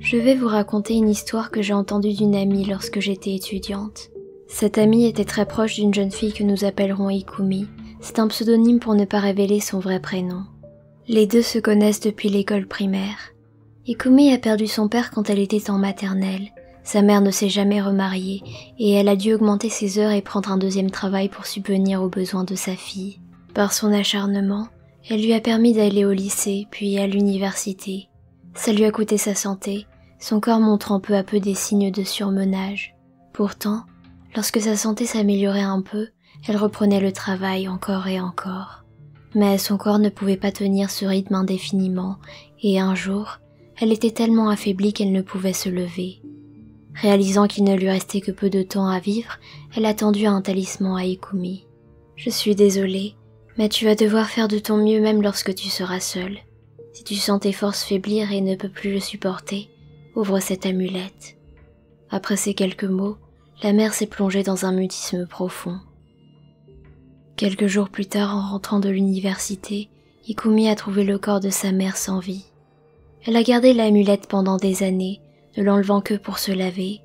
Je vais vous raconter une histoire que j'ai entendue d'une amie lorsque j'étais étudiante. Cette amie était très proche d'une jeune fille que nous appellerons Ikumi. C'est un pseudonyme pour ne pas révéler son vrai prénom. Les deux se connaissent depuis l'école primaire. Ikumi a perdu son père quand elle était en maternelle. Sa mère ne s'est jamais remariée et elle a dû augmenter ses heures et prendre un deuxième travail pour subvenir aux besoins de sa fille. Par son acharnement, elle lui a permis d'aller au lycée puis à l'université. Ça lui a coûté sa santé, son corps montrant peu à peu des signes de surmenage. Pourtant, lorsque sa santé s'améliorait un peu, elle reprenait le travail encore et encore. Mais son corps ne pouvait pas tenir ce rythme indéfiniment et un jour, elle était tellement affaiblie qu'elle ne pouvait se lever. Réalisant qu'il ne lui restait que peu de temps à vivre, elle a tendu un talisman à Ikumi. « Je suis désolée, mais tu vas devoir faire de ton mieux même lorsque tu seras seule. Si tu sens tes forces faiblir et ne peux plus le supporter, ouvre cette amulette. » Après ces quelques mots, la mère s'est plongée dans un mutisme profond. Quelques jours plus tard, en rentrant de l'université, Ikumi a trouvé le corps de sa mère sans vie. Elle a gardé l'amulette pendant des années, ne l'enlevant que pour se laver.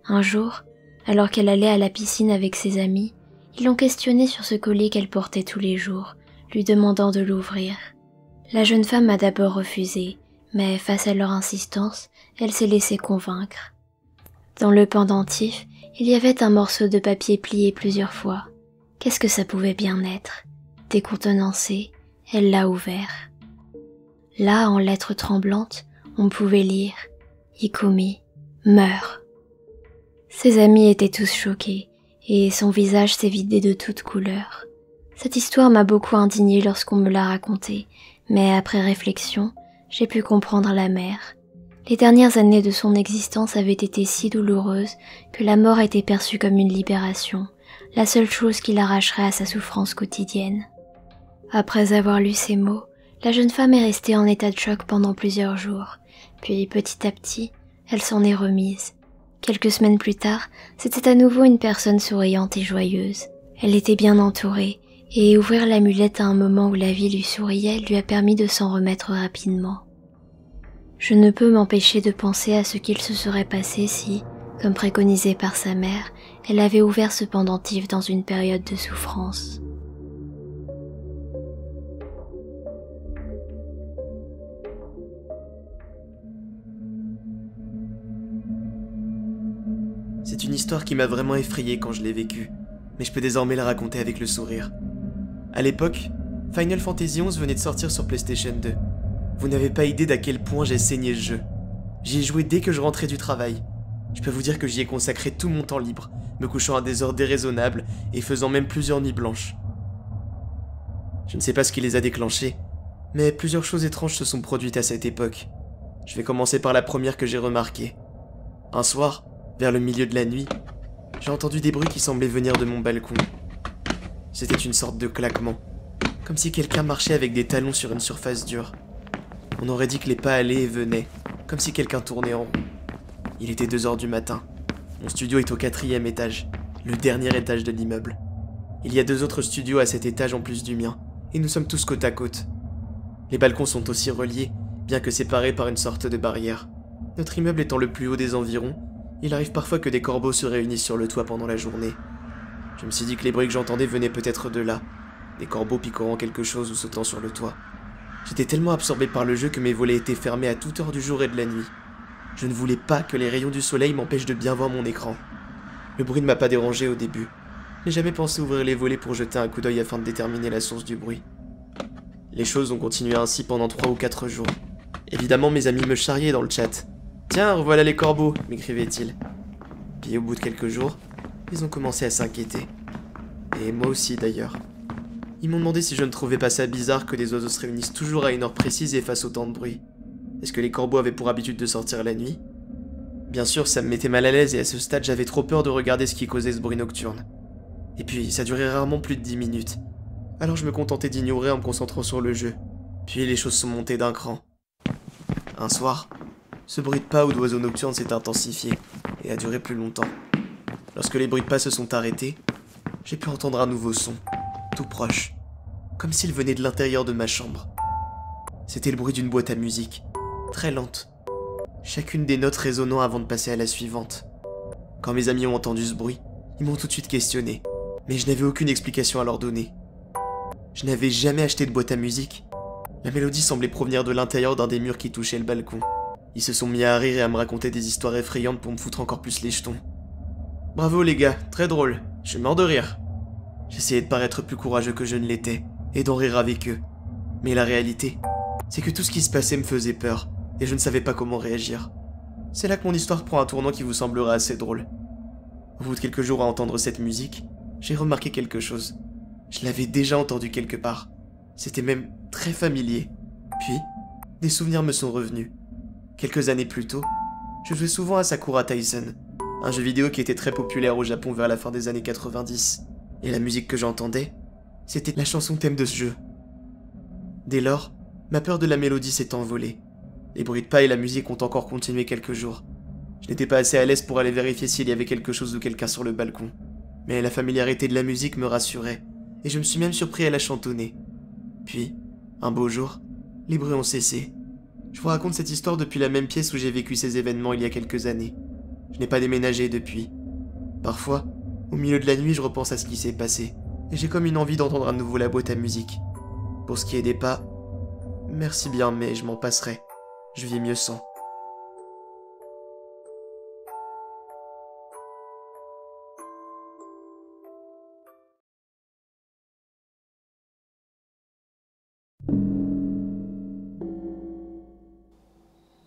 Un jour, alors qu'elle allait à la piscine avec ses amis, ils l'ont questionnée sur ce collier qu'elle portait tous les jours, lui demandant de l'ouvrir. La jeune femme a d'abord refusé, mais face à leur insistance, elle s'est laissée convaincre. Dans le pendentif, il y avait un morceau de papier plié plusieurs fois. Qu'est-ce que ça pouvait bien être? Décontenancée, elle l'a ouvert. Là, en lettres tremblantes, on pouvait lire « Ikumi meurt ». Ses amis étaient tous choqués, et son visage s'est vidé de toute couleur. Cette histoire m'a beaucoup indignée lorsqu'on me l'a racontée, mais après réflexion, j'ai pu comprendre la mère. Les dernières années de son existence avaient été si douloureuses que la mort était perçue comme une libération, la seule chose qui l'arracherait à sa souffrance quotidienne. Après avoir lu ces mots, la jeune femme est restée en état de choc pendant plusieurs jours, puis petit à petit, elle s'en est remise. Quelques semaines plus tard, c'était à nouveau une personne souriante et joyeuse. Elle était bien entourée, et ouvrir l'amulette à un moment où la vie lui souriait lui a permis de s'en remettre rapidement. Je ne peux m'empêcher de penser à ce qu'il se serait passé si, comme préconisé par sa mère, elle avait ouvert ce pendentif dans une période de souffrance. C'est une histoire qui m'a vraiment effrayé quand je l'ai vécue, mais je peux désormais la raconter avec le sourire. À l'époque, Final Fantasy XI venait de sortir sur PlayStation 2. Vous n'avez pas idée d'à quel point j'ai saigné ce jeu. J'y ai joué dès que je rentrais du travail. Je peux vous dire que j'y ai consacré tout mon temps libre, me couchant à des heures déraisonnables et faisant même plusieurs nuits blanches. Je ne sais pas ce qui les a déclenchés, mais plusieurs choses étranges se sont produites à cette époque. Je vais commencer par la première que j'ai remarquée. Un soir, vers le milieu de la nuit, j'ai entendu des bruits qui semblaient venir de mon balcon. C'était une sorte de claquement, comme si quelqu'un marchait avec des talons sur une surface dure. On aurait dit que les pas allaient et venaient, comme si quelqu'un tournait en rond. Il était 2 heures du matin. Mon studio est au 4e étage, le dernier étage de l'immeuble. Il y a 2 autres studios à cet étage en plus du mien, et nous sommes tous côte à côte. Les balcons sont aussi reliés, bien que séparés par une sorte de barrière. Notre immeuble étant le plus haut des environs, il arrive parfois que des corbeaux se réunissent sur le toit pendant la journée. Je me suis dit que les bruits que j'entendais venaient peut-être de là, des corbeaux picorant quelque chose ou sautant sur le toit. J'étais tellement absorbé par le jeu que mes volets étaient fermés à toute heure du jour et de la nuit. Je ne voulais pas que les rayons du soleil m'empêchent de bien voir mon écran. Le bruit ne m'a pas dérangé au début. Je n'ai jamais pensé ouvrir les volets pour jeter un coup d'œil afin de déterminer la source du bruit. Les choses ont continué ainsi pendant 3 ou 4 jours. Évidemment, mes amis me charriaient dans le chat. « Tiens, revoilà les corbeaux !» m'écrivaient-ils. Puis au bout de quelques jours, ils ont commencé à s'inquiéter. Et moi aussi d'ailleurs. Ils m'ont demandé si je ne trouvais pas ça bizarre que des oiseaux se réunissent toujours à une heure précise et fassent autant de bruit. Est-ce que les corbeaux avaient pour habitude de sortir la nuit? Bien sûr, ça me mettait mal à l'aise et à ce stade, j'avais trop peur de regarder ce qui causait ce bruit nocturne. Et puis, ça durait rarement plus de 10 minutes. Alors je me contentais d'ignorer en me concentrant sur le jeu. Puis les choses sont montées d'un cran. Un soir, ce bruit de pas ou d'oiseaux nocturnes s'est intensifié et a duré plus longtemps. Lorsque les bruits de pas se sont arrêtés, j'ai pu entendre un nouveau son, tout proche, comme s'il venait de l'intérieur de ma chambre. C'était le bruit d'une boîte à musique, très lente. chacune des notes résonnant avant de passer à la suivante. Quand mes amis ont entendu ce bruit, ils m'ont tout de suite questionné, mais je n'avais aucune explication à leur donner. Je n'avais jamais acheté de boîte à musique. La mélodie semblait provenir de l'intérieur d'un des murs qui touchait le balcon. Ils se sont mis à rire et à me raconter des histoires effrayantes pour me foutre encore plus les jetons. Bravo les gars, très drôle, je suis mort de rire. J'essayais de paraître plus courageux que je ne l'étais, et d'en rire avec eux. Mais la réalité, c'est que tout ce qui se passait me faisait peur, et je ne savais pas comment réagir. C'est là que mon histoire prend un tournant qui vous semblera assez drôle. Au bout de quelques jours à entendre cette musique, j'ai remarqué quelque chose. Je l'avais déjà entendu quelque part. C'était même très familier. Puis, des souvenirs me sont revenus. Quelques années plus tôt, je jouais souvent à Sakura Taisen, un jeu vidéo qui était très populaire au Japon vers la fin des années 90. Et la musique que j'entendais, c'était la chanson thème de ce jeu. Dès lors, ma peur de la mélodie s'est envolée. Les bruits de pas et la musique ont encore continué quelques jours. Je n'étais pas assez à l'aise pour aller vérifier s'il y avait quelque chose ou quelqu'un sur le balcon. Mais la familiarité de la musique me rassurait, et je me suis même surpris à la chantonner. Puis, un beau jour, les bruits ont cessé. Je vous raconte cette histoire depuis la même pièce où j'ai vécu ces événements il y a quelques années. Je n'ai pas déménagé depuis. Parfois, au milieu de la nuit, je repense à ce qui s'est passé, et j'ai comme une envie d'entendre à nouveau la boîte à musique. Pour ce qui est des pas, merci bien, mais je m'en passerai. Je vis mieux sans.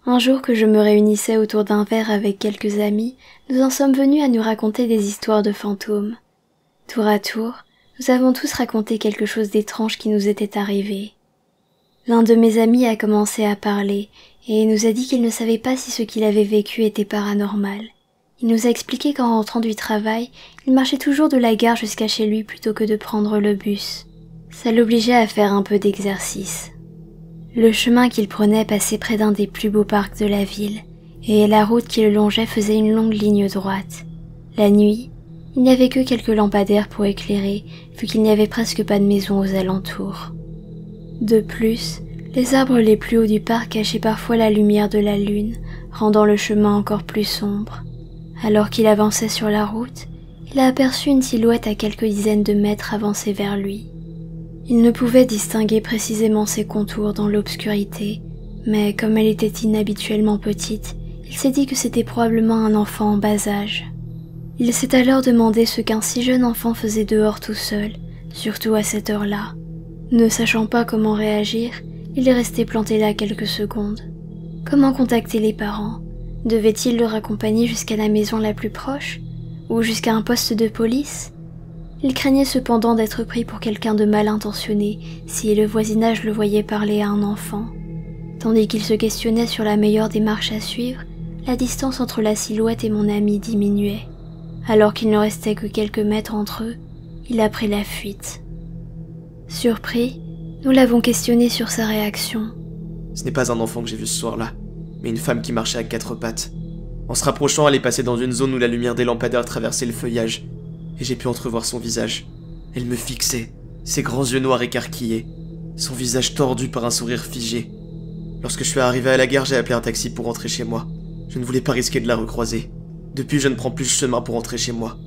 Un jour que je me réunissais autour d'un verre avec quelques amis, nous en sommes venus à nous raconter des histoires de fantômes. Tour à tour, nous avons tous raconté quelque chose d'étrange qui nous était arrivé. L'un de mes amis a commencé à parler et nous a dit qu'il ne savait pas si ce qu'il avait vécu était paranormal. Il nous a expliqué qu'en rentrant du travail, il marchait toujours de la gare jusqu'à chez lui plutôt que de prendre le bus. Ça l'obligeait à faire un peu d'exercice. Le chemin qu'il prenait passait près d'un des plus beaux parcs de la ville, et la route qui le longeait faisait une longue ligne droite. La nuit, il n'y avait que quelques lampadaires pour éclairer, vu qu'il n'y avait presque pas de maisons aux alentours. De plus, les arbres les plus hauts du parc cachaient parfois la lumière de la lune, rendant le chemin encore plus sombre. Alors qu'il avançait sur la route, il a aperçu une silhouette à quelques dizaines de mètres avancée vers lui. Il ne pouvait distinguer précisément ses contours dans l'obscurité, mais comme elle était inhabituellement petite, il s'est dit que c'était probablement un enfant en bas âge. Il s'est alors demandé ce qu'un si jeune enfant faisait dehors tout seul, surtout à cette heure-là. Ne sachant pas comment réagir, il est resté planté là quelques secondes. Comment contacter les parents? Devait-il leur accompagner jusqu'à la maison la plus proche? Ou jusqu'à un poste de police? Il craignait cependant d'être pris pour quelqu'un de mal intentionné si le voisinage le voyait parler à un enfant. Tandis qu'il se questionnait sur la meilleure démarche à suivre, la distance entre la silhouette et mon ami diminuait. Alors qu'il ne restait que quelques mètres entre eux, il a pris la fuite. Surpris, nous l'avons questionné sur sa réaction. Ce n'est pas un enfant que j'ai vu ce soir-là, mais une femme qui marchait à quatre pattes. En se rapprochant, elle est passée dans une zone où la lumière des lampadaires traversait le feuillage, et j'ai pu entrevoir son visage. Elle me fixait, ses grands yeux noirs écarquillés, son visage tordu par un sourire figé. Lorsque je suis arrivé à la gare, j'ai appelé un taxi pour rentrer chez moi. Je ne voulais pas risquer de la recroiser. Depuis, je ne prends plus le chemin pour rentrer chez moi.